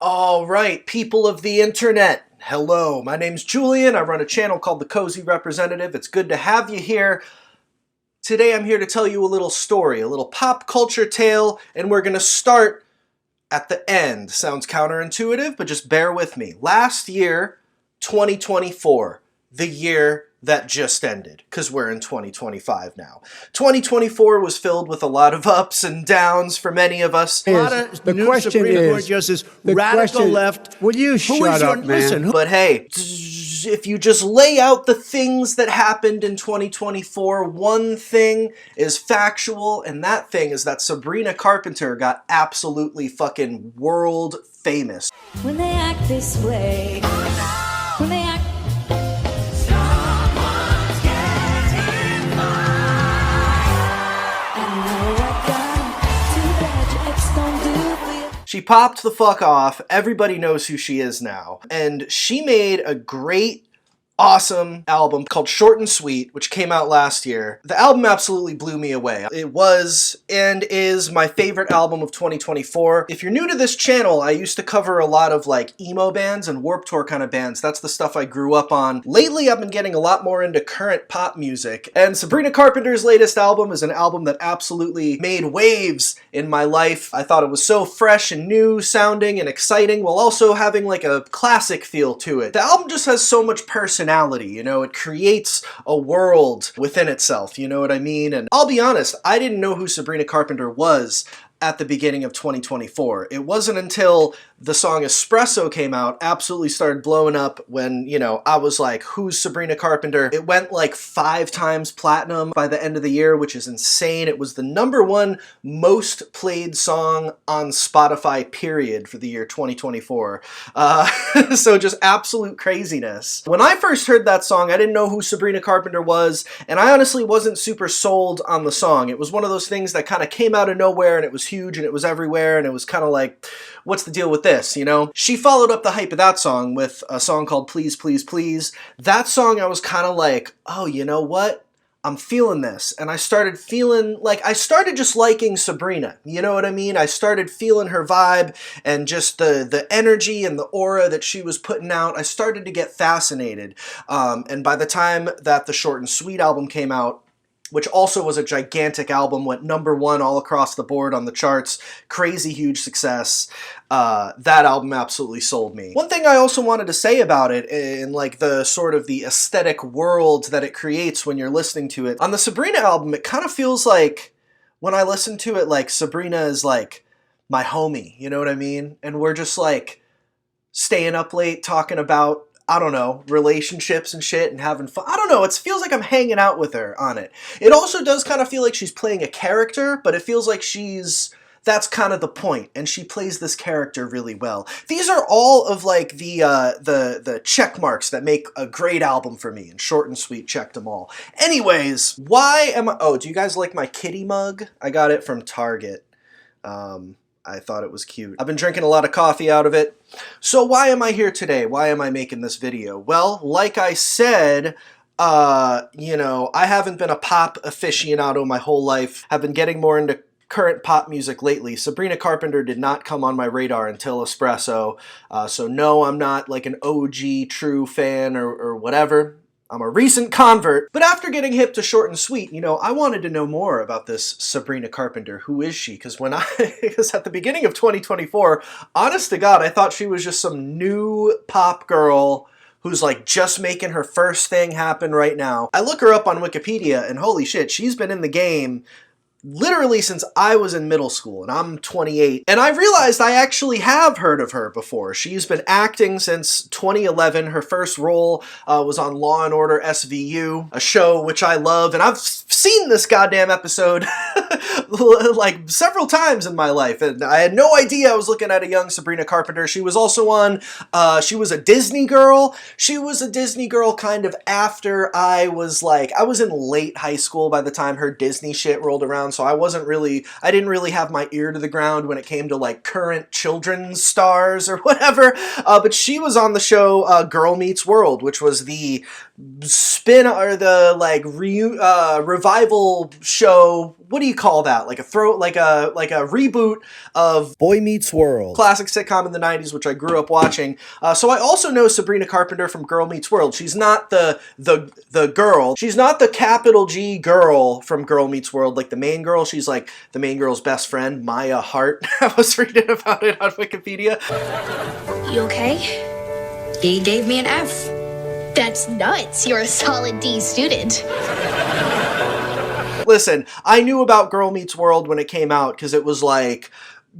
All right, people of the internet. Hello, my name's Julian. I run a channel called The Cozy Representative. It's good to have you here. Today I'm here to tell you a little story, a little pop culture tale, and we're going to start at the end. Sounds counterintuitive, but just bear with me. Last year, 2024, the year that just ended, because we're in 2025 now. 2024 was filled with a lot of ups and downs for many of us. A lot of new Supreme Court justice, radical left. Will you shut up, man? Listen, But hey, if you just lay out the things that happened in 2024, one thing is factual, and that thing is that Sabrina Carpenter got absolutely fucking world famous. When they act this way, when they act. She popped the fuck off. Everybody knows who she is now. And she made a great, awesome album called Short and Sweet, which came out last year. The album absolutely blew me away. It was and is my favorite album of 2024. If you're new to this channel, I used to cover a lot of like emo bands and Warped Tour kind of bands. That's the stuff I grew up on. Lately, I've been getting a lot more into current pop music. And Sabrina Carpenter's latest album is an album that absolutely made waves in my life. I thought it was so fresh and new sounding and exciting while also having like a classic feel to it. The album just has so much personality. You know, it creates a world within itself, you know what I mean? And I'll be honest, I didn't know who Sabrina Carpenter was at the beginning of 2024. It wasn't until the song Espresso came out, absolutely started blowing up when, you know, I was like, who's Sabrina Carpenter? It went like 5 times platinum by the end of the year, which is insane. It was the #1 most played song on Spotify, period, for the year 2024. So just absolute craziness. When I first heard that song, I didn't know who Sabrina Carpenter was, and I honestly wasn't super sold on the song. It was one of those things that kind of came out of nowhere, and it was huge, and it was everywhere, and it was kind of like, what's the deal with this, you know? She followed up the hype of that song with a song called Please, Please, Please. That song, I was kind of like, oh, you know what? I'm feeling this. And I started feeling, like, I started just liking Sabrina, you know what I mean? I started feeling her vibe and just the energy and the aura that she was putting out. I started to get fascinated. And by the time that the Short and Sweet album came out, which also was a gigantic album, went #1 all across the board on the charts, crazy huge success. That album absolutely sold me. One thing I also wanted to say about it, in like the sort of the aesthetic world that it creates when you're listening to it, on the Sabrina album, it kind of feels like, when I listen to it, like Sabrina is like my homie, you know what I mean? And we're just like staying up late talking about, I don't know, relationships and shit and having fun. I don't know, it feels like I'm hanging out with her on it. It also does kind of feel like she's playing a character, but it feels like that's kind of the point, and she plays this character really well. These are all of like the check marks that make a great album for me, and Short and Sweet checked them all. Anyways, why am I, oh, do you guys like my kitty mug? I got it from Target. I thought it was cute. I've been drinking a lot of coffee out of it. So why am I here today? Why am I making this video? Well, like I said, you know, I haven't been a pop aficionado my whole life. I've been getting more into current pop music lately. Sabrina Carpenter did not come on my radar until Espresso. So no, I'm not like an OG true fan or whatever. I'm a recent convert. But after getting hip to Short and Sweet, you know, I wanted to know more about this Sabrina Carpenter. Who is she? Because because at the beginning of 2024, honest to God, I thought she was just some new pop girl who's like just making her first thing happen right now. I look her up on Wikipedia and holy shit, she's been in the game literally since I was in middle school, and I'm 28. And I realized I actually have heard of her before. She's been acting since 2011. Her first role was on Law & Order SVU, a show which I love, and I've seen this goddamn episode like several times in my life, and I had no idea I was looking at a young Sabrina Carpenter. She was also on, she was a Disney girl. She was a Disney girl kind of after I was in late high school by the time her Disney shit rolled around, so I didn't really have my ear to the ground when it came to like current children's stars or whatever, but she was on the show Girl Meets World, which was the spin or the like revival show. What do you call that? Like a reboot of Boy Meets World, classic sitcom in the 90s, which I grew up watching. So I also know Sabrina Carpenter from Girl Meets World. She's not the girl. She's not the capital G girl from Girl Meets World, like the main girl. She's like the main girl's best friend, Maya Hart. I was reading about it on Wikipedia. You okay? He gave me an F. That's nuts. You're a solid D student. Listen, I knew about Girl Meets World when it came out because it was like,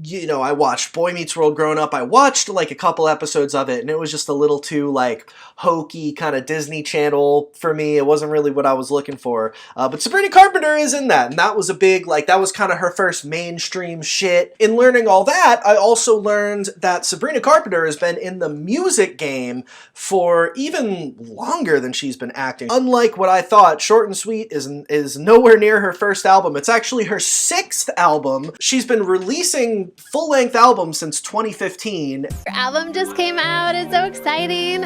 you know, I watched Boy Meets World growing up. I watched like a couple episodes of it and it was just a little too like hokey kind of Disney Channel for me. It wasn't really what I was looking for. But Sabrina Carpenter is in that, and that was a big, like, that was kind of her first mainstream shit. In learning all that, I also learned that Sabrina Carpenter has been in the music game for even longer than she's been acting. Unlike what I thought, Short and Sweet is nowhere near her first album. It's actually her 6th album. She's been releasing full-length albums since 2015. Her album just came out. It's so exciting.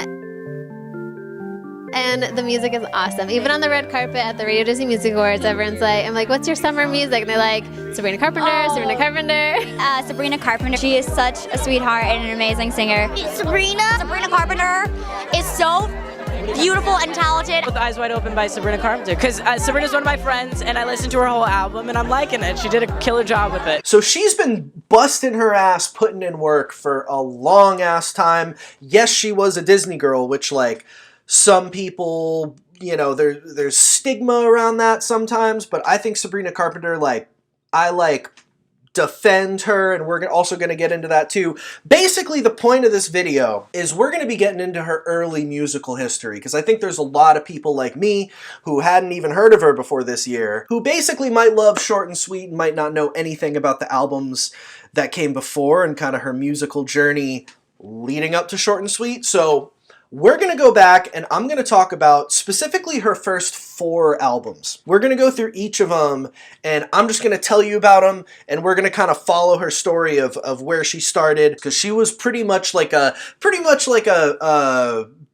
And the music is awesome. Even on the red carpet at the Radio Disney Music Awards, everyone's like, I'm like, what's your summer music? And they're like, Sabrina Carpenter, Sabrina Carpenter. Sabrina Carpenter. She is such a sweetheart and an amazing singer. Sabrina Carpenter is so beautiful and talented. With Eyes Wide Open by Sabrina Carpenter, because Sabrina's one of my friends and I listened to her whole album and I'm liking it. She did a killer job with it. So she's been busting her ass, putting in work for a long ass time. Yes, she was a Disney girl, which like some people, you know, there's stigma around that sometimes, but I think Sabrina Carpenter, like, I like defend her, and we're also going to get into that too. Basically, the point of this video is we're going to be getting into her early musical history, because I think there's a lot of people like me who hadn't even heard of her before this year, who basically might love Short and Sweet and might not know anything about the albums that came before and kind of her musical journey leading up to Short and Sweet. So we're going to go back and I'm going to talk about specifically her first 4 albums. We're going to go through each of them and I'm just going to tell you about them, and we're going to kind of follow her story of where she started, because she was pretty much like a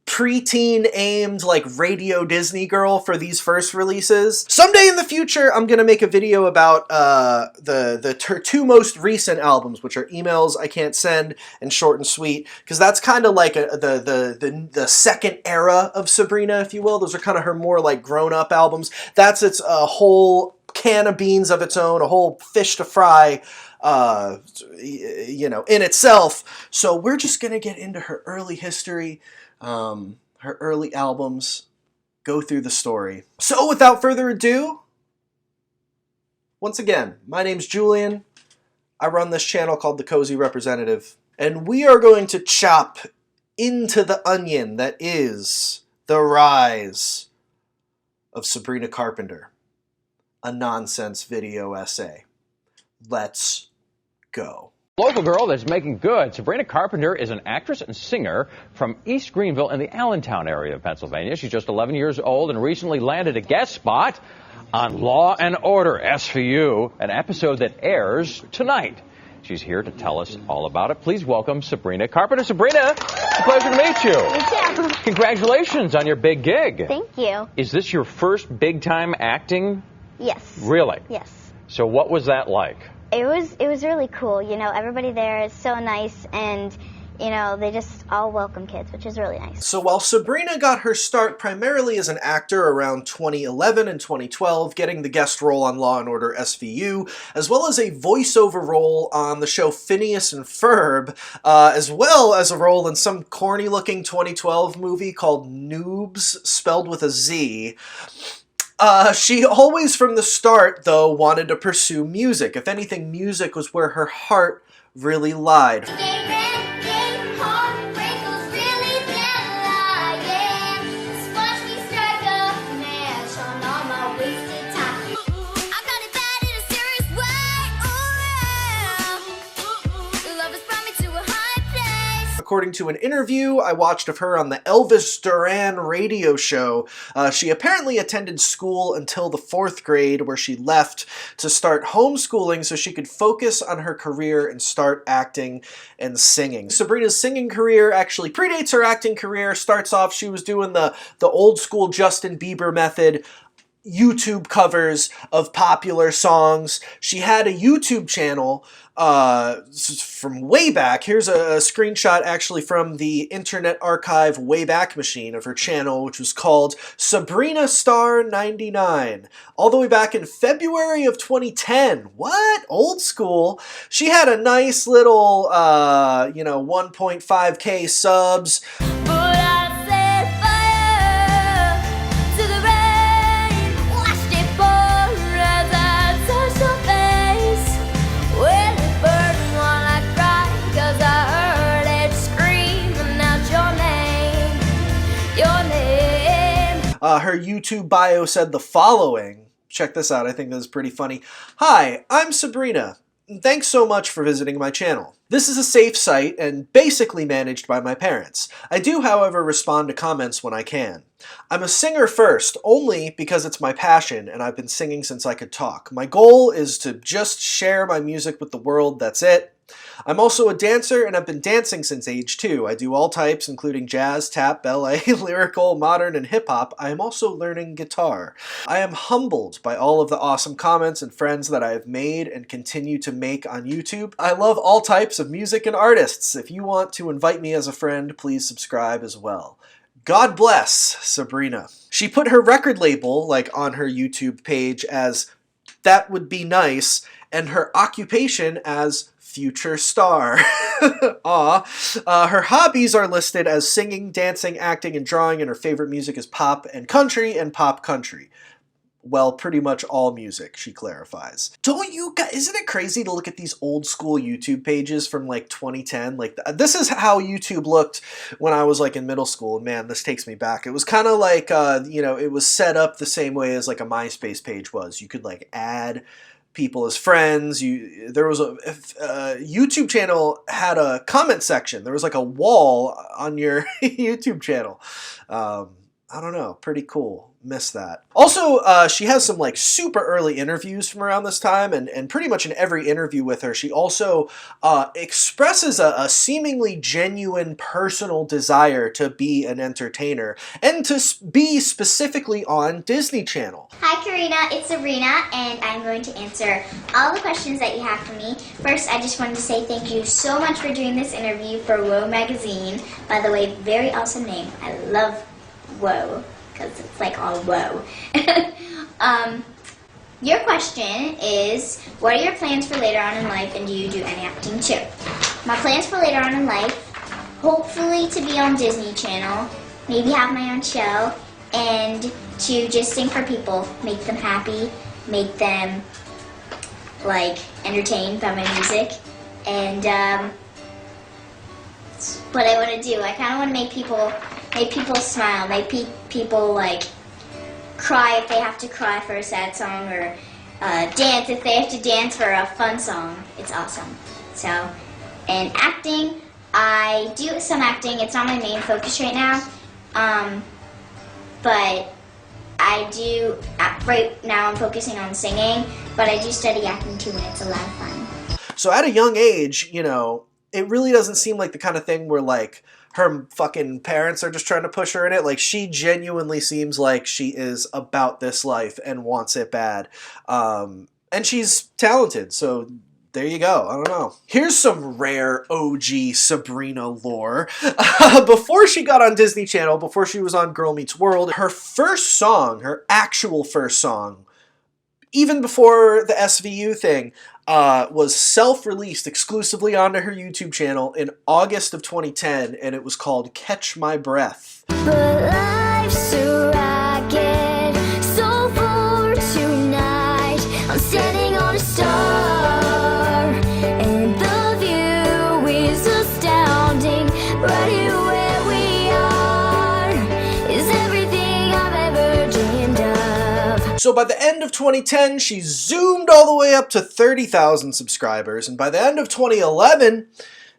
preteen aimed like Radio Disney girl for these first releases. Someday in the future, I'm gonna make a video about her 2 most recent albums, which are Emails I Can't Send and Short and Sweet, because that's kind of like the second era of Sabrina, if you will. Those are kind of her more like grown-up albums. That's its whole can of beans of its own, a whole fish to fry, you know, in itself. So we're just gonna get into her early history, her early albums, go through the story. So without further ado, once again, my name's Julian. I run this channel called The Cozy Representative, and we are going to chop into the onion that is the rise of Sabrina Carpenter, a nonsense video essay. Let's go. Local girl that's making good. Sabrina Carpenter is an actress and singer from East Greenville in the Allentown area of Pennsylvania. She's just 11 years old and recently landed a guest spot on Law and Order SVU, an episode that airs tonight. She's here to tell us all about it. Please welcome Sabrina Carpenter. Sabrina, it's a pleasure to meet you. Me too. Congratulations on your big gig. Thank you. Is this your first big-time acting? Yes. Really? Yes. So what was that like? It was really cool. You know, everybody there is so nice, and you know, they just all welcome kids, which is really nice. So while Sabrina got her start primarily as an actor around 2011 and 2012, getting the guest role on Law & Order SVU, as well as a voiceover role on the show Phineas and Ferb, as well as a role in some corny-looking 2012 movie called Noobs, spelled with a Z, she always from the start, though, wanted to pursue music. If anything, music was where her heart really lied. according to an interview I watched of her on the Elvis Duran radio show. She apparently attended school until the 4th grade, where she left to start homeschooling so she could focus on her career and start acting and singing. Sabrina's singing career actually predates her acting career. Starts off, she was doing the old school Justin Bieber method, YouTube covers of popular songs. She had a YouTube channel from way back. Here's a screenshot actually from the Internet Archive Wayback Machine of her channel, which was called Sabrina Star 99. All the way back in February of 2010. What? Old school. She had a nice little, 1.5K subs. Her YouTube bio said the following. Check this out, I think this is pretty funny. Hi, I'm Sabrina. Thanks so much for visiting my channel. This is a safe site and basically managed by my parents. I do, however, respond to comments when I can. I'm a singer first, only because it's my passion and I've been singing since I could talk. My goal is to just share my music with the world, that's it. I'm also a dancer and I've been dancing since age 2. I do all types, including jazz, tap, ballet, lyrical, modern, and hip-hop. I am also learning guitar. I am humbled by all of the awesome comments and friends that I have made and continue to make on YouTube. I love all types of music and artists. If you want to invite me as a friend, please subscribe as well. God bless Sabrina. She put her record label, on her YouTube page as "that would be nice," and her occupation as future star. Aw. Her hobbies are listed as singing, dancing, acting, and drawing, and her favorite music is pop and pop country. Well, pretty much all music, she clarifies. Don't you guys, isn't it crazy to look at these old school YouTube pages from 2010? This is how YouTube looked when I was in middle school, and man, this takes me back. It was kind of it was set up the same way as a MySpace page was. You could add people as friends. There was a YouTube channel had a comment section. There was a wall on your YouTube channel. I don't know, pretty cool. Miss that. Also, she has some super early interviews from around this time, and pretty much in every interview with her, she also expresses a seemingly genuine personal desire to be an entertainer and to be specifically on Disney Channel. Hi Karina, it's Sabrina, and I'm going to answer all the questions that you have for me. First, I just wanted to say thank you so much for doing this interview for Whoa Magazine. By the way, very awesome name. I love Whoa, because it's all whoa. Your question is, what are your plans for later on in life, and do you do any acting too? My plans for later on in life, hopefully to be on Disney Channel, maybe have my own show, and to just sing for people, make them happy, make them entertained by my music, and that's what I want to do. I kind of want to make people smile, make people cry if they have to cry for a sad song, or dance if they have to dance for a fun song. It's awesome. So, and acting, I do some acting. It's not my main focus right now, but I do, right now I'm focusing on singing, but I do study acting too, and it's a lot of fun. So at a young age, it really doesn't seem like the kind of thing where her fucking parents are just trying to push her in it. She genuinely seems like she is about this life and wants it bad. And she's talented, so there you go. I don't know. Here's some rare OG Sabrina lore. Before she got on Disney Channel, before she was on Girl Meets World, her first song, her actual first song, even before the SVU thing, was self-released exclusively onto her YouTube channel in August of 2010, and it was called Catch My Breath. But life's a rocket, so for tonight, I'm standing on a star, and the view is astounding. Right here where we are is everything I've ever dreamed of. So by the end of 2010, she zoomed all the way up to 30,000 subscribers, and by the end of 2011,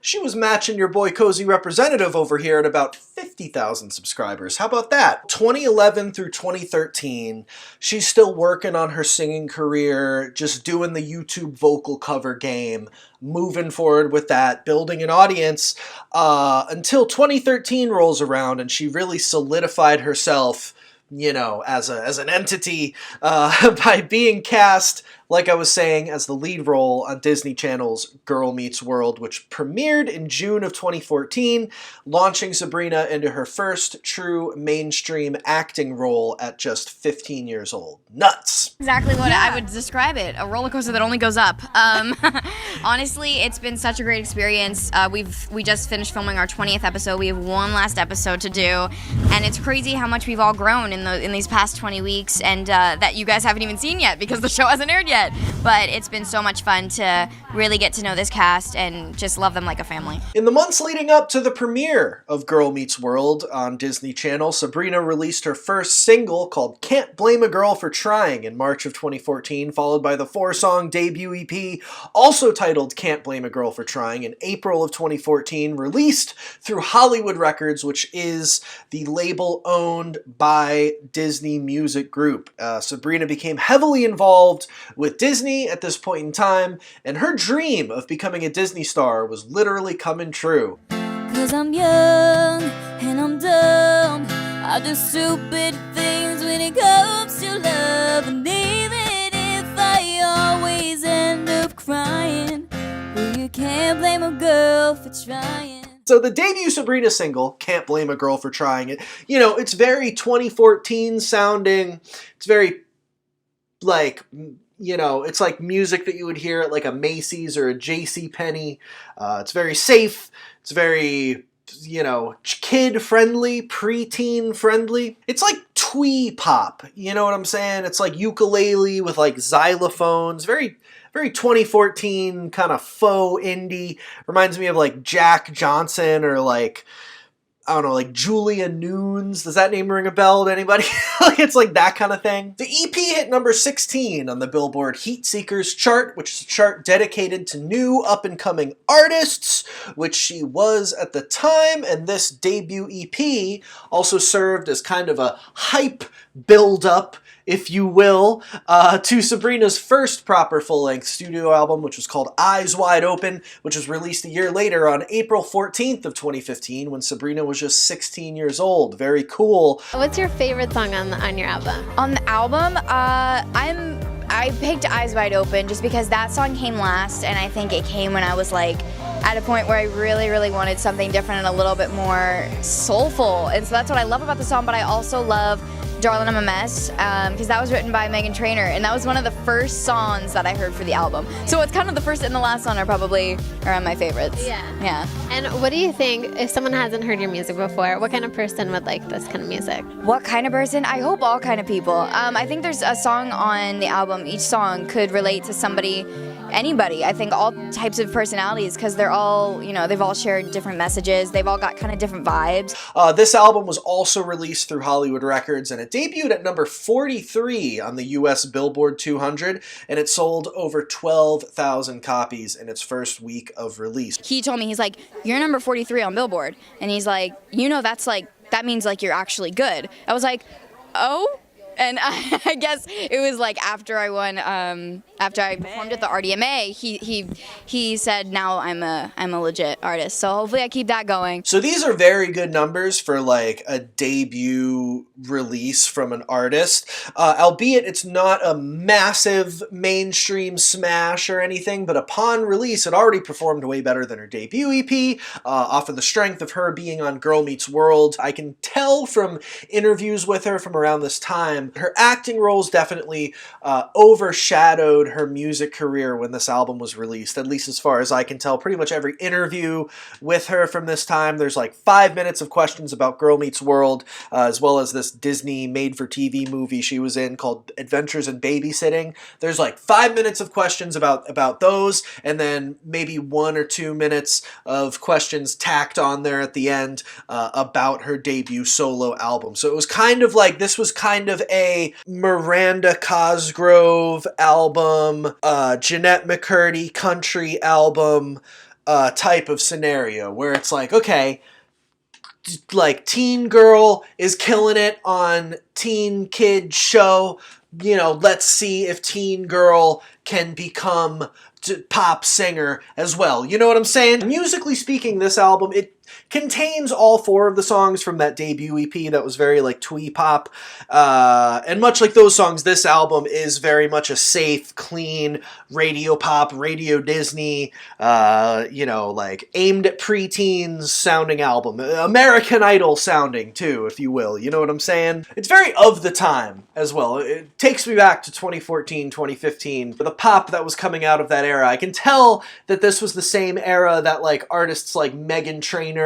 she was matching your boy Cozy Representative over here at about 50,000 subscribers. How about that? 2011 through 2013, she's still working on her singing career, just doing the YouTube vocal cover game, moving forward with that, building an audience, until 2013 rolls around and she really solidified herself, you know, as an entity, by being cast, like I was saying, as the lead role on Disney Channel's Girl Meets World, which premiered in June of 2014, launching Sabrina into her first true mainstream acting role at just 15 years old. Nuts! Exactly what I would describe it. A roller coaster that only goes up. Honestly, it's been such a great experience. We just finished filming our 20th episode. We have one last episode to do, and it's crazy how much we've all grown in these past 20 weeks, and that you guys haven't even seen yet because the show hasn't aired yet. But it's been so much fun to really get to know this cast and just love them like a family. In the months leading up to the premiere of Girl Meets World on Disney Channel, Sabrina released her first single called Can't Blame a Girl for Trying in March of 2014, followed by the 4-song debut EP, also titled Can't Blame a Girl for Trying, in April of 2014, released through Hollywood Records, which is the label owned by Disney Music Group. Sabrina became heavily involved with Disney at this point in time, and her dream of becoming a Disney star was literally coming true. 'Cause I'm young and I'm dumb. I do stupid things when it comes to love, and even if I always end up crying, well, you can't blame a girl for trying. So the debut Sabrina single, Can't Blame a Girl for Trying It, you know, it's very 2014 sounding. It's very, like, you know, it's like music that you would hear at like a Macy's or a JCPenney. It's very safe. It's very, you know, kid-friendly, preteen friendly. It's like twee pop, you know what I'm saying? It's like ukulele with like xylophones. Very 2014 kind of faux indie. Reminds me of like Jack Johnson or like, I don't know, like Julia Nunes. Does that name ring a bell to anybody? It's like that kind of thing. The EP hit number 16 on the Billboard Heat Seekers chart, which is a chart dedicated to new up-and-coming artists, which she was at the time, and this debut EP also served as kind of a hype build-up, if you will, to Sabrina's first proper full-length studio album, which was called Eyes Wide Open, which was released a year later on April 14th of 2015 when Sabrina was just 16 years old. Very cool. What's your favorite song on your album? On the album, I picked Eyes Wide Open just because that song came last, and I think it came when I was like at a point where I really, really wanted something different and a little bit more soulful. And so that's what I love about the song, but I also love Darling I'm a Mess, because that was written by Meghan Trainor, and that was one of the first songs that I heard for the album. So it's kind of the first and the last song are probably around my favorites. Yeah. And what do you think, if someone hasn't heard your music before, what kind of person would like this kind of music? What kind of person? I hope all kind of people. I think there's a song on the album, each song could relate to somebody, anybody. I think all types of personalities, because they're all, you know, they've all shared different messages. They've all got kind of different vibes. This album was also released through Hollywood Records, and it debuted at number 43 on the US Billboard 200, and it sold over 12,000 copies in its first week of release. He told me, he's like, you're number 43 on Billboard. And he's like, you know, that's like, that means like you're actually good. I was like, oh? And I guess it was like after I won, after I performed at the RDMA, he said now I'm a legit artist. So hopefully I keep that going. So these are very good numbers for like a debut release from an artist, albeit it's not a massive mainstream smash or anything, but upon release it already performed way better than her debut EP, off of the strength of her being on Girl Meets World. I can tell from interviews with her from around this time, her acting roles definitely overshadowed her music career when this album was released, at least as far as I can tell. Pretty much every interview with her from this time, there's like 5 minutes of questions about Girl Meets World, as well as this Disney made-for-TV movie she was in called Adventures in Babysitting. There's like 5 minutes of questions about those, and then maybe 1 or 2 minutes of questions tacked on there at the end about her debut solo album. So it was kind of like, this was kind of a Miranda Cosgrove album, Jeanette McCurdy country album, type of scenario where it's like, okay, like teen girl is killing it on teen kid show, you know, let's see if teen girl can become pop singer as well. You know what I'm saying? Musically speaking, this album, it contains all 4 of the songs from that debut EP that was very like twee pop. And much like those songs, this album is very much a safe, clean radio pop, radio Disney, you know, like aimed at preteens sounding album. American Idol sounding too, if you will. You know what I'm saying? It's very of the time as well. It takes me back to 2014, 2015. The pop that was coming out of that era. I can tell that this was the same era that like artists like Meghan Trainor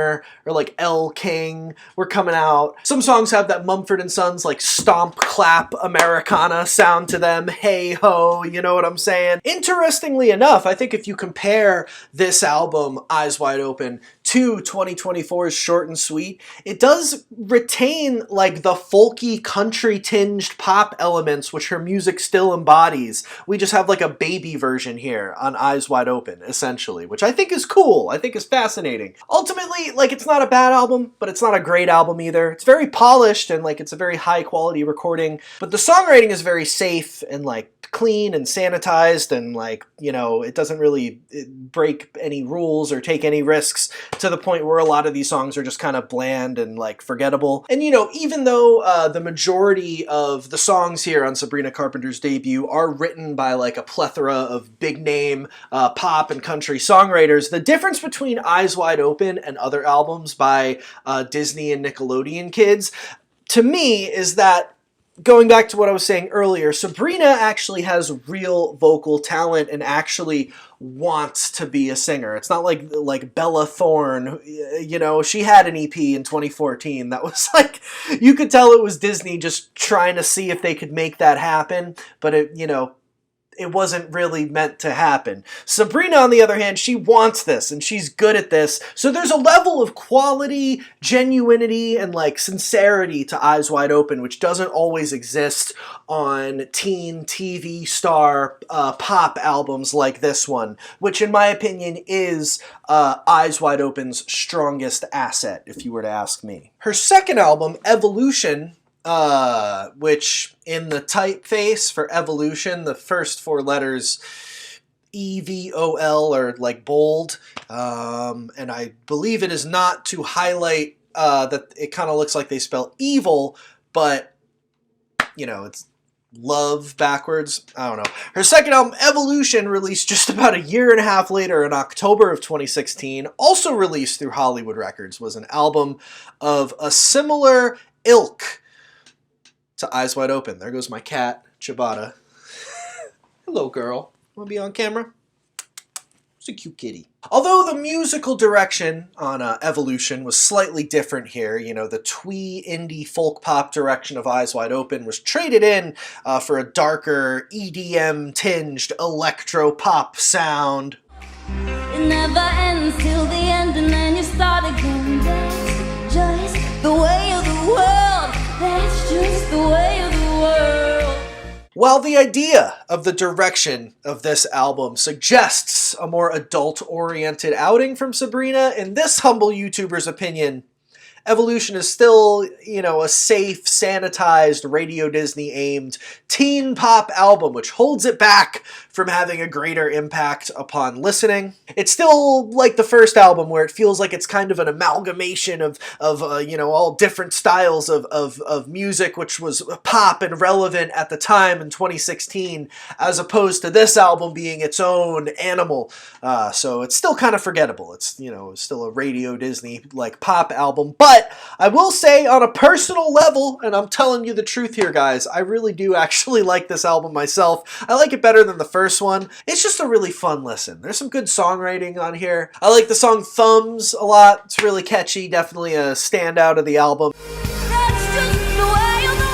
or like Elle King were coming out. Some songs have that Mumford & Sons like stomp clap Americana sound to them. Hey ho, you know what I'm saying? Interestingly enough, I think if you compare this album, Eyes Wide Open, to 2024's Short and Sweet, it does retain like the folky country tinged pop elements which her music still embodies. We just have like a baby version here on Eyes Wide Open, essentially, which I think is cool. I think is fascinating. Ultimately, like, it's not a bad album, but it's not a great album either. It's very polished and like it's a very high quality recording, but the songwriting is very safe and like clean and sanitized, and like, you know, it doesn't really break any rules or take any risks to the point where a lot of these songs are just kind of bland and like forgettable. And you know, even though the majority of the songs here on Sabrina Carpenter's debut are written by like a plethora of big name pop and country songwriters, the difference between Eyes Wide Open and other albums by Disney and Nickelodeon kids, to me, is that, going back to what I was saying earlier, Sabrina actually has real vocal talent and actually wants to be a singer. It's not like Bella Thorne, you know, she had an EP in 2014 that was like, you could tell it was Disney just trying to see if they could make that happen, but it, you know, it wasn't really meant to happen. Sabrina, on the other hand, she wants this, and she's good at this. So there's a level of quality, genuinity, and like sincerity to Eyes Wide Open, which doesn't always exist on teen TV star pop albums like this one, which in my opinion is Eyes Wide Open's strongest asset, if you were to ask me. Her second album, Evolution, which in the typeface for Evolution, the first 4 letters EVOL are like bold, and I believe it is not to highlight that it kind of looks like they spell evil, but you know, it's love backwards. I don't know. Her second album, Evolution, released just about a year and a half later in October of 2016, also released through Hollywood Records, was an album of a similar ilk to Eyes Wide Open. There goes my cat, Ciabatta. Hello, girl. Want to be on camera? It's a cute kitty. Although the musical direction on Evolution was slightly different here, you know, the twee indie folk pop direction of Eyes Wide Open was traded in for a darker EDM-tinged electro pop sound. It never ends till the end, and then you start again. That's just the way of the world. That's just the way of the world. While the idea of the direction of this album suggests a more adult-oriented outing from Sabrina, in this humble YouTuber's opinion, Evolution is still, you know, a safe, sanitized, Radio Disney-aimed teen pop album, which holds it back from having a greater impact upon listening. It's still like the first album, where it feels like it's kind of an amalgamation of you know, all different styles of music, which was pop and relevant at the time in 2016, as opposed to this album being its own animal. So it's still kind of forgettable. It's, you know, still a Radio Disney like pop album, but I will say on a personal level, and I'm telling you the truth here, guys, I really do actually like this album myself. I like it better than the first one. It's just a really fun listen. There's some good songwriting on here. I like the song Thumbs a lot. It's really catchy, definitely a standout of the album. That's just the way of the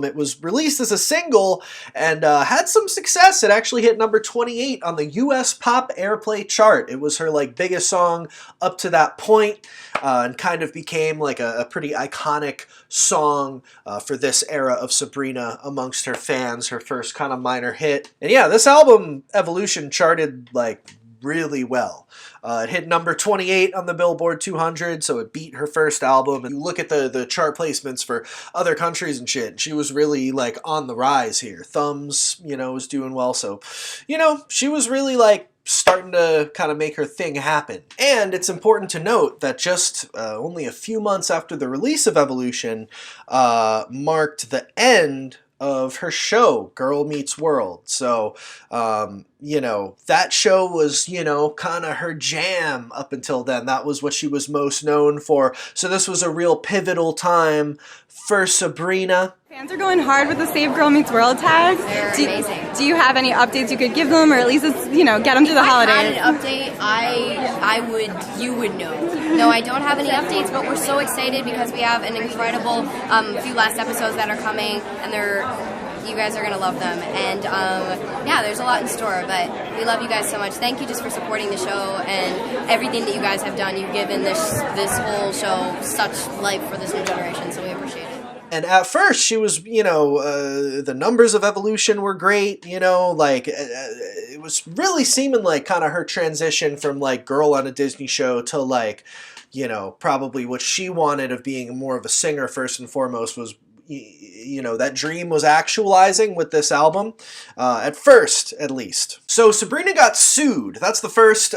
It was released as a single and had some success. It actually hit number 28 on the US Pop Airplay chart. It was her like biggest song up to that point, and kind of became like a pretty iconic song for this era of Sabrina amongst her fans, her first kind of minor hit. And yeah, this album, Evolution, charted like really well. It hit number 28 on the Billboard 200, so it beat her first album. And you look at the chart placements for other countries and shit, she was really like on the rise here. Thumbs, you know, was doing well, so, you know, she was really like starting to kind of make her thing happen. And it's important to note that just only a few months after the release of Evolution marked the end of her show, Girl Meets World. So, you know, that show was, you know, kind of her jam up until then. That was what she was most known for. So this was a real pivotal time for Sabrina. Fans are going hard with the Save Girl Meets World tags. They're amazing. Do you have any updates you could give them, or at least, you know, get them through the holidays? If I had an update, you would know. No, I don't have any updates, but we're so excited because we have an incredible few last episodes that are coming, and you guys are going to love them. And yeah, there's a lot in store, but we love you guys so much. Thank you just for supporting the show and everything that you guys have done. You've given this whole show such life for this new generation, so we appreciate it. And at first, she was, you know, the numbers of Evolution were great, you know, like, it was really seeming like kind of her transition from, like, girl on a Disney show to, like, you know, probably what she wanted of being more of a singer first and foremost was, you know, that dream was actualizing with this album, at first, at least. So Sabrina got sued. That's the first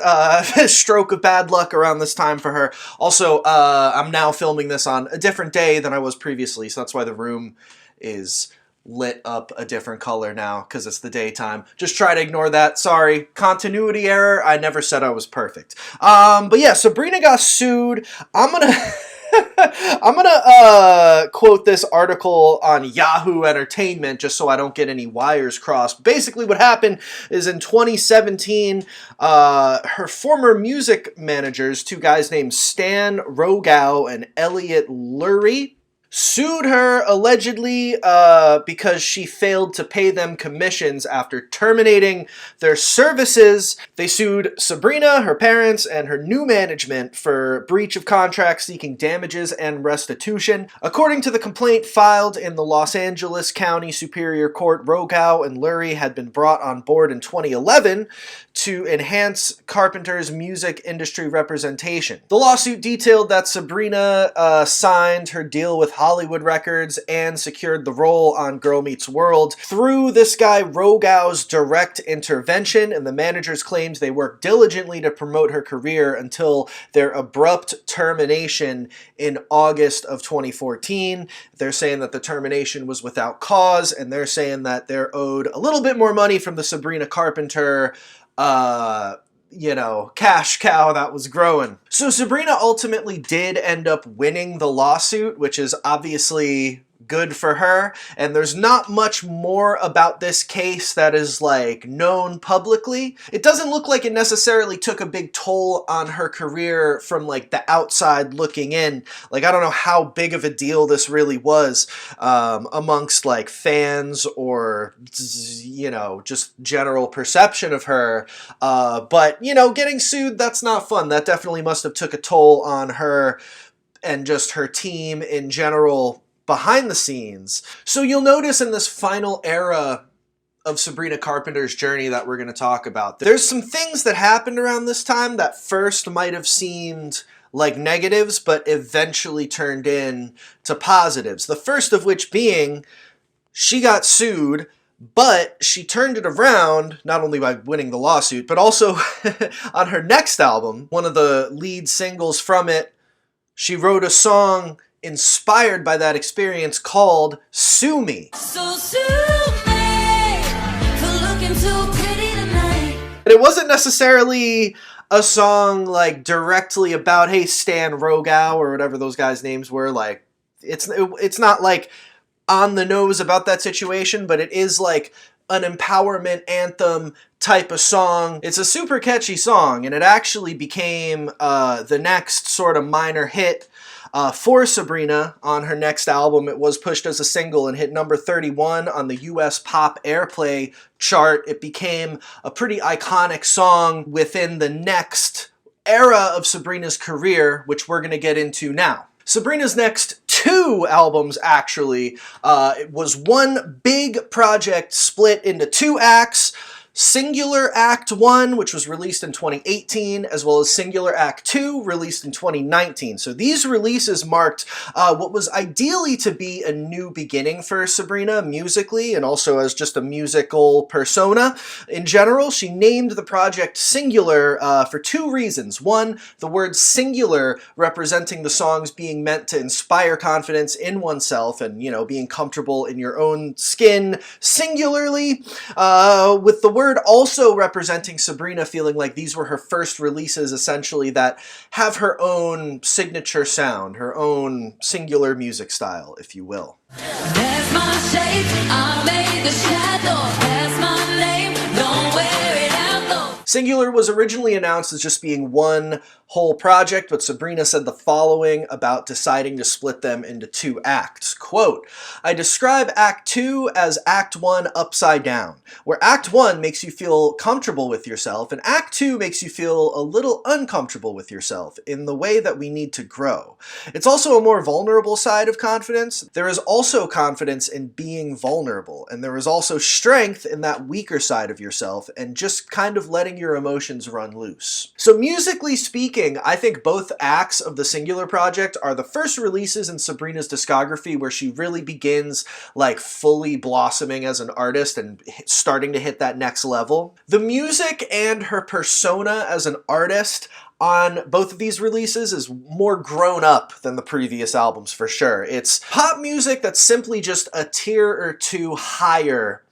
stroke of bad luck around this time for her. Also, I'm now filming this on a different day than I was previously, so that's why the room is lit up a different color now, because it's the daytime. Just try to ignore that. Sorry. Continuity error. I never said I was perfect. But yeah, Sabrina got sued. I'm gonna quote this article on Yahoo Entertainment just so I don't get any wires crossed. Basically what happened is in 2017, her former music managers, two guys named Stan Rogow and Elliot Lurie, sued her allegedly because she failed to pay them commissions after terminating their services. They sued Sabrina, her parents, and her new management for breach of contract, seeking damages and restitution. According to the complaint filed in the Los Angeles County Superior Court, Rogow and Lurie had been brought on board in 2011 to enhance Carpenter's music industry representation. The lawsuit detailed that Sabrina signed her deal with Hollywood Records and secured the role on Girl Meets World through this guy Rogow's direct intervention, and the managers claimed they worked diligently to promote her career until their abrupt termination in August of 2014. They're saying that the termination was without cause, and they're saying that they're owed a little bit more money from the Sabrina Carpenter you know, cash cow that was growing. So Sabrina ultimately did end up winning the lawsuit, which is obviously good for her, and there's not much more about this case that is like known publicly. It doesn't look like it necessarily took a big toll on her career from like the outside looking in. Like, I don't know how big of a deal this really was amongst like fans or, you know, just general perception of her. But, you know, getting sued, that's not fun. That definitely must have took a toll on her and just her team in general behind the scenes. So you'll notice in this final era of Sabrina Carpenter's journey that we're going to talk about, there's some things that happened around this time that first might have seemed like negatives, but eventually turned into positives. The first of which being, she got sued, but she turned it around, not only by winning the lawsuit, but also on her next album, one of the lead singles from it, she wrote a song inspired by that experience called Sue Me. So sue me for looking so pretty tonight. And it wasn't necessarily a song like directly about, hey, Stan Rogow or whatever those guys' names were. Like, it's not like on the nose about that situation, but it is like an empowerment anthem type of song. It's a super catchy song, and it actually became the next sort of minor hit for Sabrina on her next album. It was pushed as a single and hit number 31 on the US Pop Airplay chart. It became a pretty iconic song within the next era of Sabrina's career, which we're going to get into now. Sabrina's next 2 albums, actually, it was one big project split into 2 acts. Singular Act 1, which was released in 2018, as well as Singular Act 2, released in 2019. So these releases marked what was ideally to be a new beginning for Sabrina musically, and also as just a musical persona. In general, she named the project Singular for 2 reasons. One, the word singular representing the songs being meant to inspire confidence in oneself and, you know, being comfortable in your own skin singularly, with the word also representing Sabrina feeling like these were her first releases, essentially, that have her own signature sound, her own singular music style, if you will. That's my shape, I made the shadow. That's my name, don't wear it out though. Singular was originally announced as just being one whole project, but Sabrina said the following about deciding to split them into 2 acts. Quote, "I describe Act 2 as Act 1 upside down, where Act 1 makes you feel comfortable with yourself, and Act 2 makes you feel a little uncomfortable with yourself in the way that we need to grow. It's also a more vulnerable side of confidence. There is also confidence in being vulnerable, and there is also strength in that weaker side of yourself, and just kind of letting your emotions run loose." So musically speaking, I think both acts of the Singular project are the first releases in Sabrina's discography where she really begins like fully blossoming as an artist and starting to hit that next level. The music and her persona as an artist on both of these releases is more grown up than the previous albums, for sure. It's pop music that's simply just a tier or 2 higher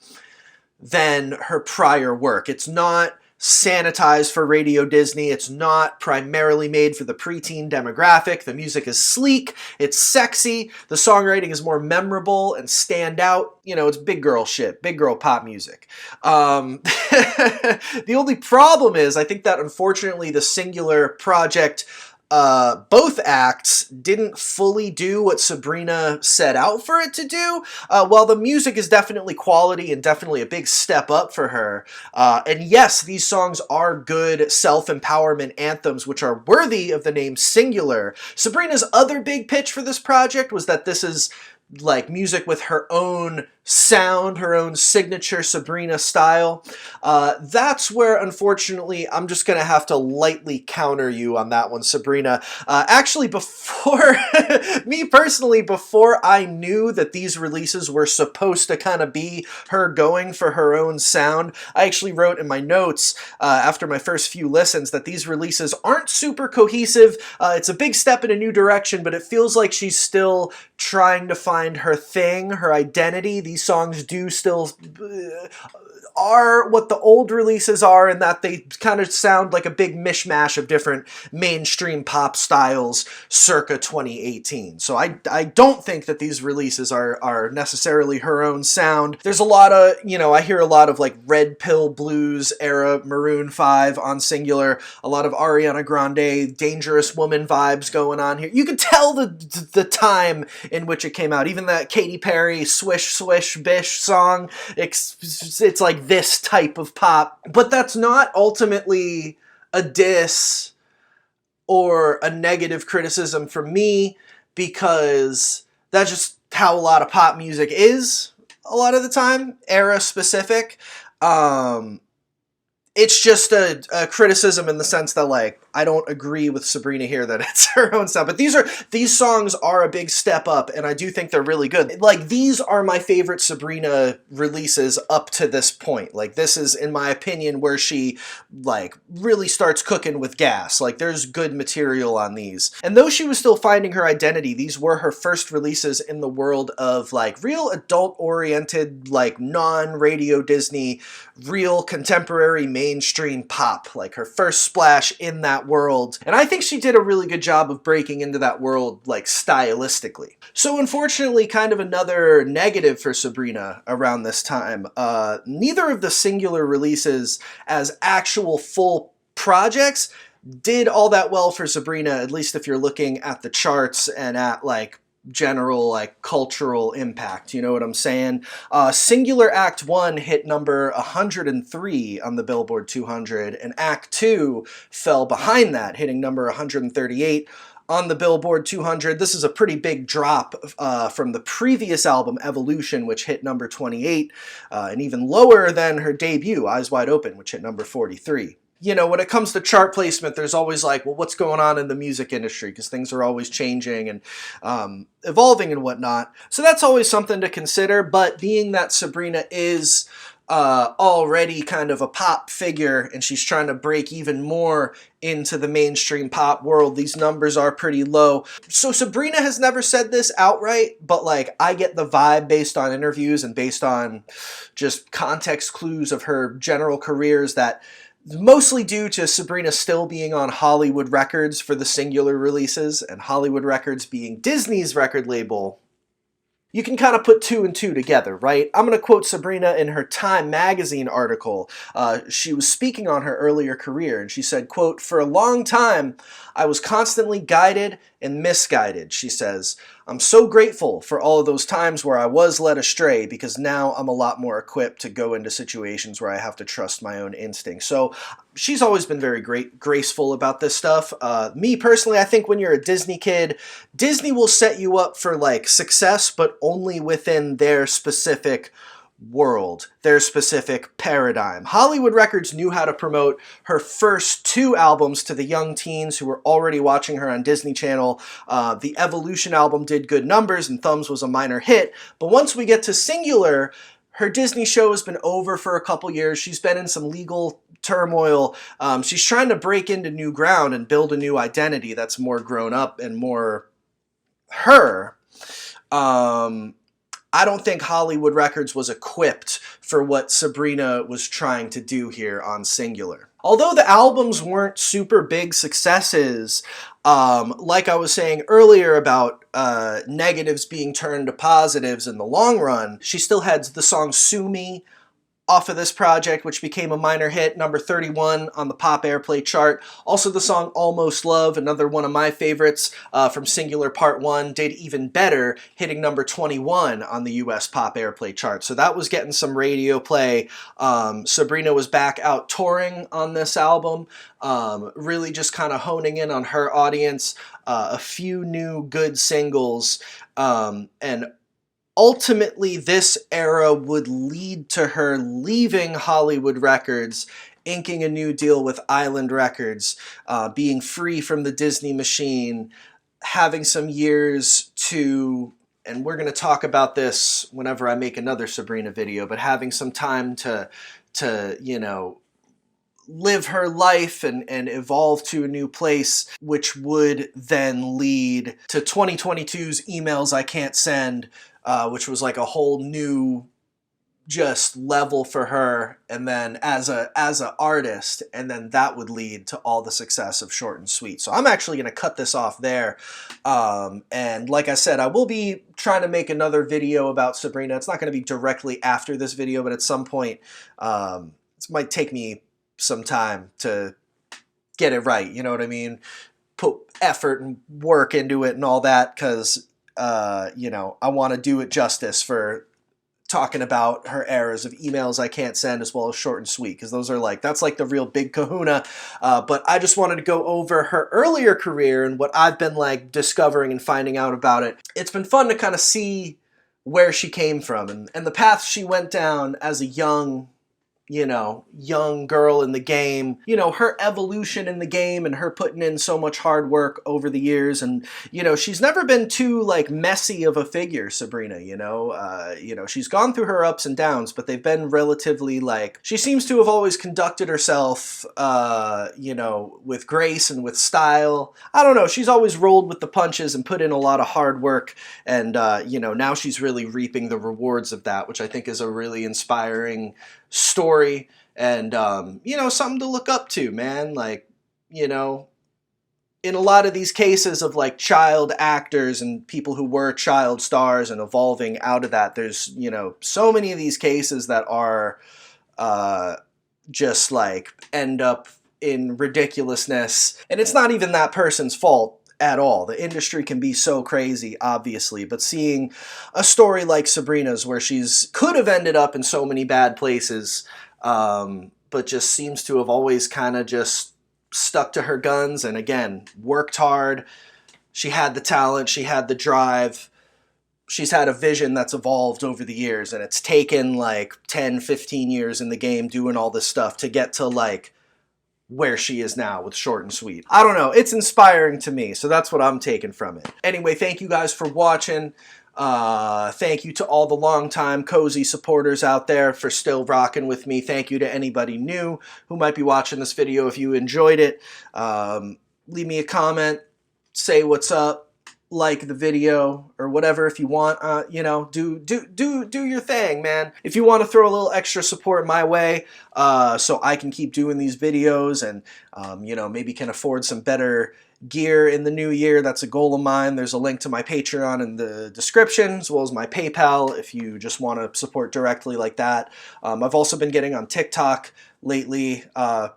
than her prior work. It's not sanitized for Radio Disney. It's not primarily made for the preteen demographic. The music is sleek, it's sexy, the songwriting is more memorable and stand out. You know, it's big girl shit, big girl pop music. The only problem is, I think that unfortunately the Singular project, both acts didn't fully do what Sabrina set out for it to do. While the music is definitely quality and definitely a big step up for her, and yes, these songs are good self-empowerment anthems which are worthy of the name Singular, Sabrina's other big pitch for this project was that this is like music with her own sound, her own signature Sabrina style. That's where, unfortunately, I'm just going to have to lightly counter you on that one, Sabrina. Actually, before, me personally, before I knew that these releases were supposed to kind of be her going for her own sound, I actually wrote in my notes after my first few listens that these releases aren't super cohesive. It's a big step in a new direction, but it feels like she's still trying to find her thing, her identity. These songs do still are what the old releases are, in that they kind of sound like a big mishmash of different mainstream pop styles circa 2018. So I don't think that these releases are necessarily her own sound. There's a lot of, you know, I hear a lot of like Red Pill Blues era Maroon 5 on Singular, a lot of Ariana Grande, Dangerous Woman vibes going on here. You can tell the time in which it came out. Even that Katy Perry Swish Swish Bish song, it's like this type of pop, but that's not ultimately a diss or a negative criticism for me, because that's just how a lot of pop music is a lot of the time, era specific. It's just a criticism in the sense that, like, I don't agree with Sabrina here that it's her own stuff. But these songs are a big step up, and I do think they're really good. Like, these are my favorite Sabrina releases up to this point. Like, this is, in my opinion, where she, like, really starts cooking with gas. Like, there's good material on these. And though she was still finding her identity, these were her first releases in the world of, like, real adult-oriented, like, non-Radio Disney, real contemporary mainstream pop. Like, her first splash in that that world. And I think she did a really good job of breaking into that world, like, stylistically. So unfortunately, kind of another negative for Sabrina around this time. Neither of the singular releases as actual full projects did all that well for Sabrina, at least if you're looking at the charts and at, like, general, like, cultural impact, you know what I'm saying? Singular Act 1 hit number 103 on the Billboard 200, and Act 2 fell behind that, hitting number 138 on the Billboard 200. This is a pretty big drop from the previous album, Evolution, which hit number 28, and even lower than her debut, Eyes Wide Open, which hit number 43. You know, when it comes to chart placement, there's always like, well, what's going on in the music industry? Because things are always changing and evolving and whatnot. So that's always something to consider. But being that Sabrina is already kind of a pop figure and she's trying to break even more into the mainstream pop world, these numbers are pretty low. So Sabrina has never said this outright, but like I get the vibe based on interviews and based on just context clues of her general careers that mostly due to Sabrina still being on Hollywood Records for the singular releases, and Hollywood Records being Disney's record label, you can kind of put two and two together, right? I'm going to quote Sabrina in her Time magazine article. She was speaking on her earlier career, and she said, quote, "For a long time, I was constantly guided and misguided," she says. "I'm so grateful for all of those times where I was led astray, because now I'm a lot more equipped to go into situations where I have to trust my own instincts." So she's always been very graceful about this stuff. Me personally, I think when you're a Disney kid, Disney will set you up for like success, but only within their specific world, their specific paradigm. Hollywood Records knew how to promote her first two albums to the young teens who were already watching her on Disney Channel. The Evolution album did good numbers and Thumbs was a minor hit, but once we get to Singular, her Disney show has been over for a couple years. She's been in some legal turmoil. She's trying to break into new ground and build a new identity that's more grown up and more her. I don't think Hollywood Records was equipped for what Sabrina was trying to do here on Singular. Although the albums weren't super big successes, like I was saying earlier about negatives being turned to positives in the long run, she still had the song Sue Me off of this project, which became a minor hit, number 31 on the pop airplay chart. Also the song Almost Love, another one of my favorites from Singular Part 1, did even better, hitting number 21 on the US pop airplay chart. So that was getting some radio play. Sabrina was back out touring on this album, really just kind of honing in on her audience, a few new good singles, and ultimately, this era would lead to her leaving Hollywood Records, inking a new deal with Island Records, being free from the Disney machine, having some years to, and we're going to talk about this whenever I make another Sabrina video, but having some time to you know, live her life and evolve to a new place, which would then lead to 2022's Emails I Can't Send, which was like a whole new just level for her, and then as a artist, and then that would lead to all the success of Short and Sweet. So I'm actually going to cut this off there, and like I said, I will be trying to make another video about Sabrina. It's not going to be directly after this video, but at some point, it might take me some time to get it right, you know what I mean? Put effort and work into it and all that, because you know, I want to do it justice for talking about her eras of Emails I Can't Send as well as Short and Sweet, because those are like, that's like the real big kahuna. But I just wanted to go over her earlier career and what I've been like discovering and finding out about it. It's been fun to kind of see where she came from and the path she went down as a young girl in the game, you know, her evolution in the game and her putting in so much hard work over the years. And, you know, she's never been too like messy of a figure, Sabrina, you know, she's gone through her ups and downs, but they've been relatively like, she seems to have always conducted herself, you know, with grace and with style. I don't know. She's always rolled with the punches and put in a lot of hard work. And, you know, now she's really reaping the rewards of that, which I think is a really inspiring story and, you know, something to look up to, man. Like, you know, in a lot of these cases of like child actors and people who were child stars and evolving out of that, there's, you know, so many of these cases that are just like end up in ridiculousness. And it's not even that person's fault at all. The industry can be so crazy, obviously, but seeing a story like Sabrina's where she's could have ended up in so many bad places, but just seems to have always kind of just stuck to her guns and, again, worked hard. She had the talent, she had the drive. She's had a vision that's evolved over the years, and it's taken like 10, 15 years in the game doing all this stuff to get to like where she is now with Short and Sweet. I don't know, it's inspiring to me, so that's what I'm taking from it. Anyway, thank you guys for watching. Thank you to all the longtime Cozy supporters out there for still rocking with me. Thank you to anybody new who might be watching this video. If you enjoyed it, leave me a comment, say what's up, like the video or whatever if you want. You know, do your thing, man. If you want to throw a little extra support my way, so I can keep doing these videos and you know, maybe can afford some better gear in the new year. That's a goal of mine. There's a link to my Patreon in the description, as well as my PayPal if you just want to support directly like that. I've also been getting on TikTok lately,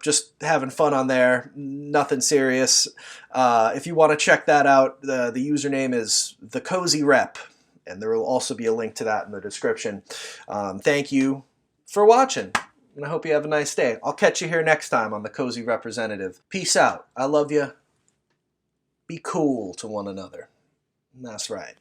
just having fun on there, nothing serious. If you want to check that out, the username is The Cozy Rep, and there will also be a link to that in the description. Thank you for watching, and I hope you have a nice day. I'll catch you here next time on The Cozy Representative. Peace out. I love you. Be cool to one another. That's right.